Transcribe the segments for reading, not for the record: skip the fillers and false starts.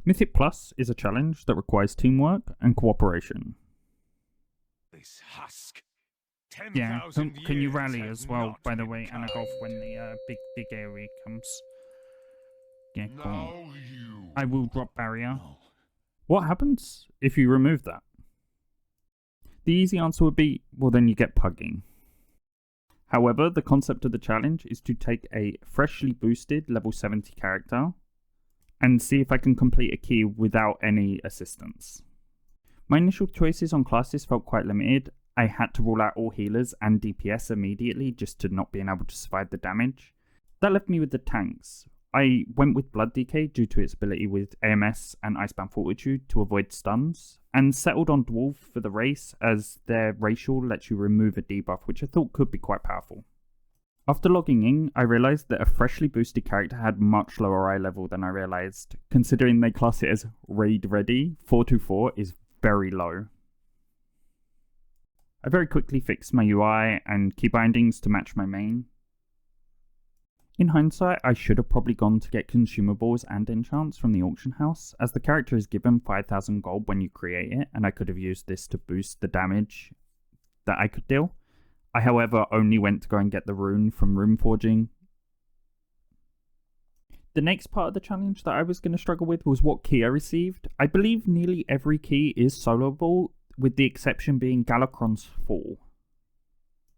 Mythic Plus is a challenge that requires teamwork and cooperation. This husk. Yeah, 10,000 can you years rally has as well, not by the been way, Anna kind. Golf, when the big area comes? Yeah, cool. Now you. I will drop barrier. No. What happens if you remove that? The easy answer would be, well, then you get pugging. However, the concept of the challenge is to take a freshly boosted level 70 character and see if I can complete a key without any assistance. My initial choices on classes felt quite limited. I had to rule out all healers and DPS immediately just to not being able to survive the damage. That left me with the tanks. I went with Blood DK due to its ability with AMS and Icebound Fortitude to avoid stuns, and settled on Dwarf for the race as their racial lets you remove a debuff, which I thought could be quite powerful. After logging in, I realised that a freshly boosted character had much lower eye level than I realised. Considering they class it as raid ready, 424 is very low. I very quickly fixed my UI and key bindings to match my main. In hindsight, I should have probably gone to get consumables and enchants from the auction house, as the character is given 5,000 gold when you create it, and I could have used this to boost the damage that I could deal. I, however, only went to go and get the rune from rune forging. The next part of the challenge that I was going to struggle with was what key I received. I believe nearly every key is soloable, with the exception being Galakron's Fall.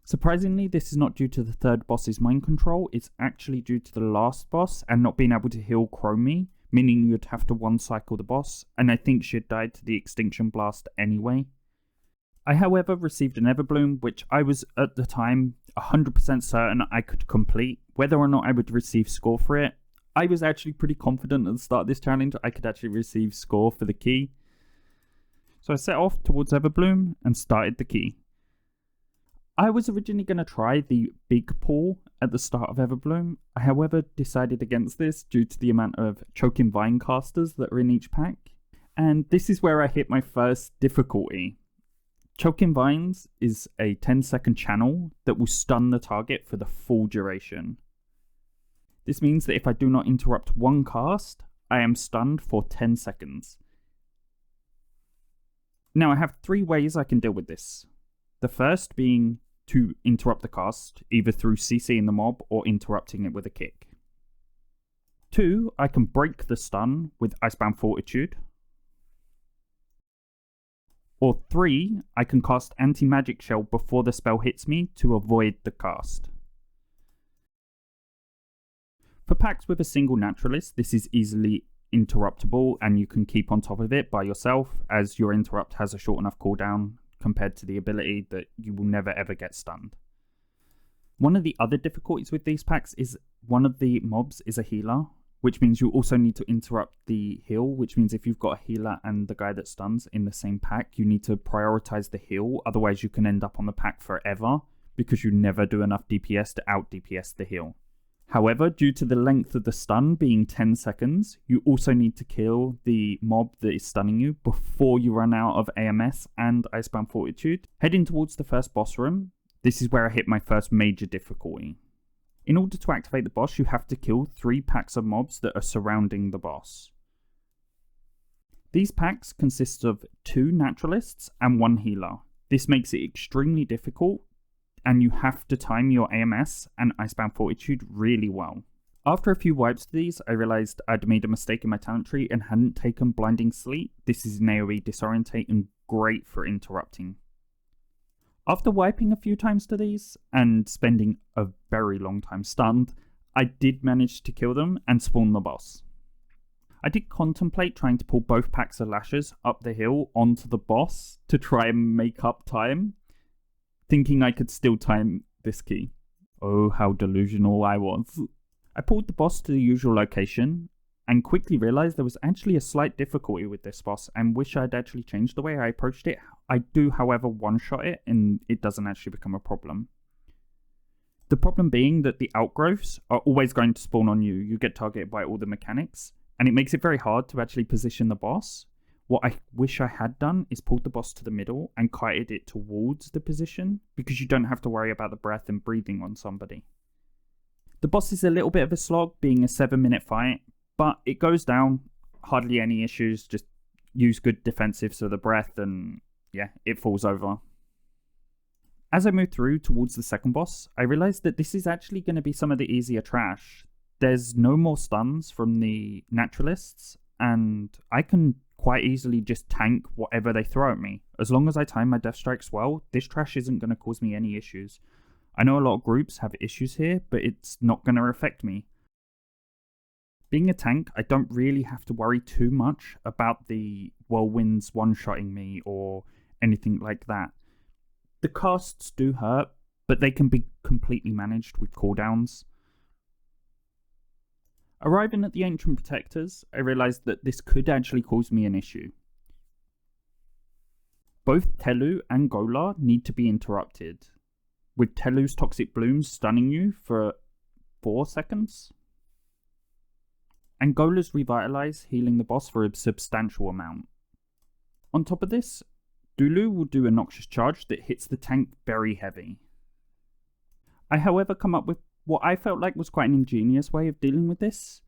Surprisingly, this is not due to the third boss's mind control, it's actually due to the last boss and not being able to heal Chromie, meaning you'd have to one-cycle the boss, and I think she had died to the Extinction Blast anyway. I, however, received an Everbloom, which I was, at the time, 100% certain I could complete. Whether or not I would receive score for it, I was actually pretty confident at the start of this challenge I could actually receive score for the key. So I set off towards Everbloom and started the key. I was originally going to try the big pull at the start of Everbloom. I, however, decided against this due to the amount of choking vine casters that are in each pack. And this is where I hit my first difficulty. Choking Vines is a 10-second channel that will stun the target for the full duration. This means that if I do not interrupt one cast, I am stunned for 10 seconds. Now I have 3 ways I can deal with this. The first being to interrupt the cast, either through CCing the mob or interrupting it with a kick. 2, I can break the stun with Icebound Fortitude. Or 3, I can cast Anti-Magic Shell before the spell hits me to avoid the cast. For packs with a single Naturalist, this is easily interruptible and you can keep on top of it by yourself, as your interrupt has a short enough cooldown compared to the ability that you will never ever get stunned. One of the other difficulties with these packs is one of the mobs is a healer, which means you also need to interrupt the heal, which means if you've got a healer and the guy that stuns in the same pack, you need to prioritize the heal, otherwise you can end up on the pack forever because you never do enough DPS to out DPS the heal. However, due to the length of the stun being 10 seconds, you also need to kill the mob that is stunning you before you run out of AMS and Icebound Fortitude. Heading towards the first boss room, this is where I hit my first major difficulty. In order to activate the boss, you have to kill 3 packs of mobs that are surrounding the boss. These packs consist of 2 naturalists and 1 healer. This makes it extremely difficult, and you have to time your AMS and Icebound Fortitude really well. After a few wipes to these, I realised I'd made a mistake in my talent tree and hadn't taken Blinding Sleep. This is an AoE Disorientate and great for interrupting. After wiping a few times to these, and spending a very long time stunned, I did manage to kill them and spawn the boss. I did contemplate trying to pull both packs of lashes up the hill onto the boss to try and make up time, thinking I could still time this key. Oh, how delusional I was. I pulled the boss to the usual location, and quickly realised there was actually a slight difficulty with this boss and wish I'd actually changed the way I approached it. I do, however, one-shot it and it doesn't actually become a problem. The problem being that the outgrowths are always going to spawn on you. You get targeted by all the mechanics, and it makes it very hard to actually position the boss. What I wish I had done is pulled the boss to the middle and kited it towards the position, because you don't have to worry about the breath and breathing on somebody. The boss is a little bit of a slog, being a 7-minute fight, but it goes down hardly any issues, just use good defensives for the breath and yeah, it falls over. As I move through towards the second boss, I realized that this is actually going to be some of the easier trash. There's no more stuns from the naturalists, and I can quite easily just tank whatever they throw at me. As long as I time my death strikes well, this trash isn't going to cause me any issues. I know a lot of groups have issues here, but it's not going to affect me. Being a tank, I don't really have to worry too much about the whirlwinds one-shotting me or anything like that. The casts do hurt, but they can be completely managed with cooldowns. Arriving at the Ancient Protectors, I realised that this could actually cause me an issue. Both Telu and Gola need to be interrupted, with Telu's Toxic Blooms stunning you for 4 seconds, and Gola's Revitalize healing the boss for a substantial amount. On top of this, Dulu will do a Noxious Charge that hits the tank very heavy. I however come up with what I felt like was quite an ingenious way of dealing with this.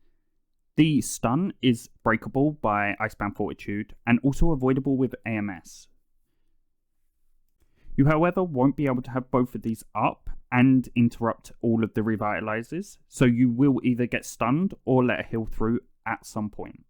The stun is breakable by Icebound Fortitude and also avoidable with AMS. You however won't be able to have both of these up and interrupt all of the Revitalizers, so you will either get stunned or let a heal through at some point.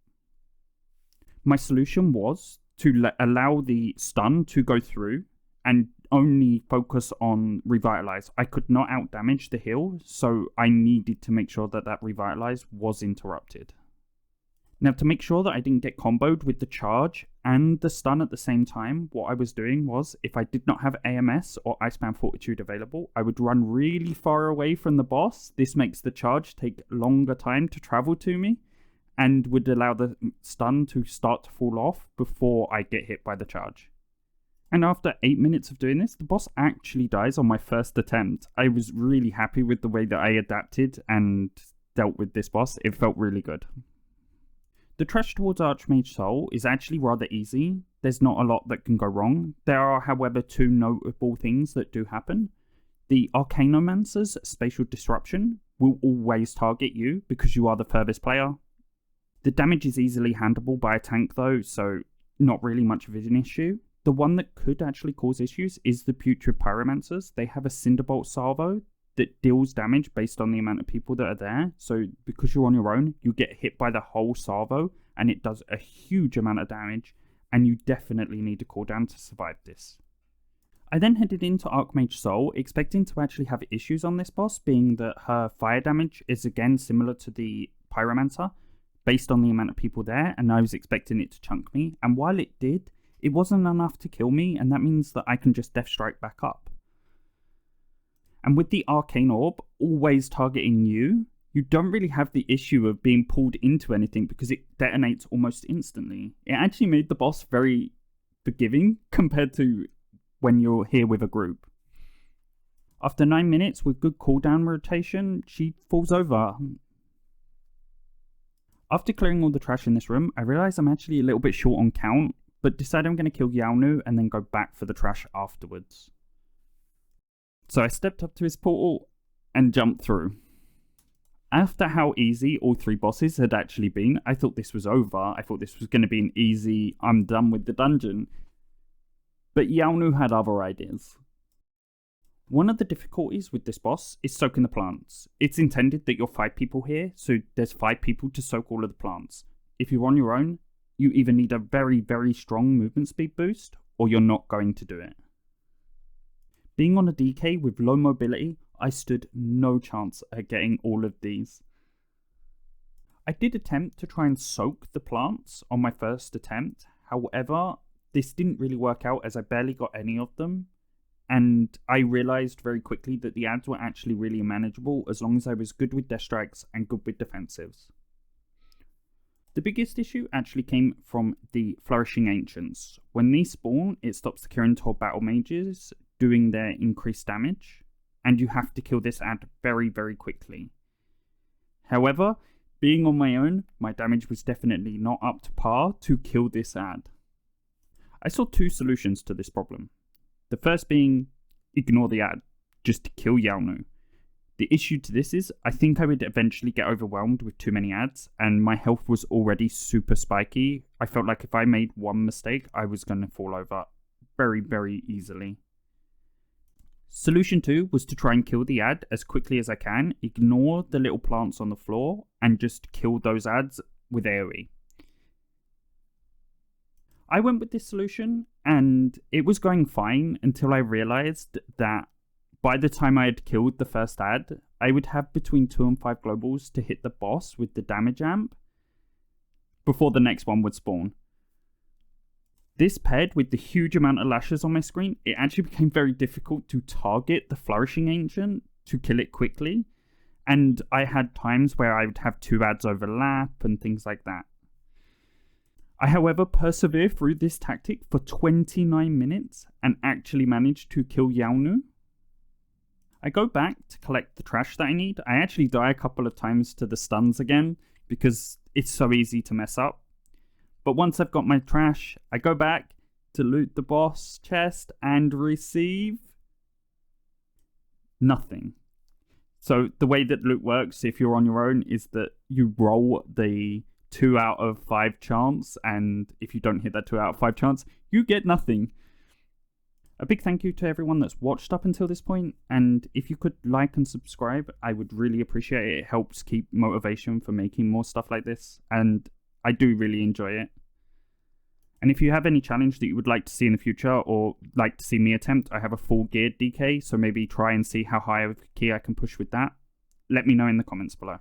My solution was to allow the stun to go through and only focus on Revitalize. I could not out damage the heal, so I needed to make sure that that Revitalize was interrupted. Now, to make sure that I didn't get comboed with the charge and the stun at the same time, what I was doing was, if I did not have AMS or Icebound Fortitude available, I would run really far away from the boss. This makes the charge take longer time to travel to me, and would allow the stun to start to fall off before I get hit by the charge. And after 8 minutes of doing this, the boss actually dies on my first attempt. I was really happy with the way that I adapted and dealt with this boss. It felt really good. The trash towards Archmage Soul is actually rather easy. There's not a lot that can go wrong. There are, however, 2 notable things that do happen. The Arcanomancer's Spatial Disruption will always target you because you are the furthest player. The damage is easily handleable by a tank though, so not really much of an issue. The one that could actually cause issues is the Putrid Pyromancers. They have a Cinderbolt salvo that deals damage based on the amount of people that are there. So because you're on your own, you get hit by the whole salvo and it does a huge amount of damage, and you definitely need a cooldown to survive this. I then headed into Archmage Soul, expecting to actually have issues on this boss, being that her fire damage is again similar to the Pyromancer, based on the amount of people there, and I was expecting it to chunk me, and while it did, it wasn't enough to kill me, and that means that I can just Death Strike back up. And with the Arcane Orb always targeting you, you don't really have the issue of being pulled into anything because it detonates almost instantly. It actually made the boss very forgiving compared to when you're here with a group. After 9 minutes with good cooldown rotation, she falls over. After clearing all the trash in this room, I realise I'm actually a little bit short on count, but decide I'm going to kill Yaonu and then go back for the trash afterwards. So I stepped up to his portal and jumped through. After how easy all 3 bosses had actually been, I thought this was over. I thought this was going to be an easy, I'm done with the dungeon. But Yaonu had other ideas. One of the difficulties with this boss is soaking the plants. It's intended that you're 5 people here, so there's 5 people to soak all of the plants. If you're on your own, you either need a very, very strong movement speed boost, or you're not going to do it. Being on a DK with low mobility, I stood no chance at getting all of these. I did attempt to try and soak the plants on my first attempt, however, this didn't really work out as I barely got any of them. And I realised very quickly that the ads were actually really manageable as long as I was good with death strikes and good with defensives. The biggest issue actually came from the Flourishing Ancients. When these spawn, it stops the Kirin battle mages doing their increased damage, and you have to kill this ad very, very quickly. However, being on my own, my damage was definitely not up to par to kill this ad. I saw 2 solutions to this problem. The first being, ignore the ad, just to kill Yaonu. The issue to this is I think I would eventually get overwhelmed with too many ads, and my health was already super spiky. I felt like if I made one mistake, I was going to fall over very, very easily. Solution 2 was to try and kill the ad as quickly as I can, ignore the little plants on the floor, and just kill those ads with AoE. I went with this solution, and it was going fine until I realized that by the time I had killed the first ad, I would have between 2 and 5 globals to hit the boss with the damage amp before the next one would spawn. This paired with the huge amount of lashes on my screen, it actually became very difficult to target the Flourishing Ancient to kill it quickly. And I had times where I would have 2 ads overlap and things like that. I, however, persevered through this tactic for 29 minutes and actually managed to kill Yaonu. I go back to collect the trash that I need. I actually die a couple of times to the stuns again because it's so easy to mess up. But once I've got my trash, I go back to loot the boss chest and receive nothing. So the way that loot works, if you're on your own, is that you roll the 2 out of 5 chance, and if you don't hit that 2 out of 5 chance, you get nothing. A big thank you to everyone that's watched up until this point, and if you could like and subscribe, I would really appreciate it. It helps keep motivation for making more stuff like this, and I do really enjoy it. And if you have any challenge that you would like to see in the future, or like to see me attempt, I have a full geared DK, so maybe try and see how high of a key I can push with that. Let me know in the comments below.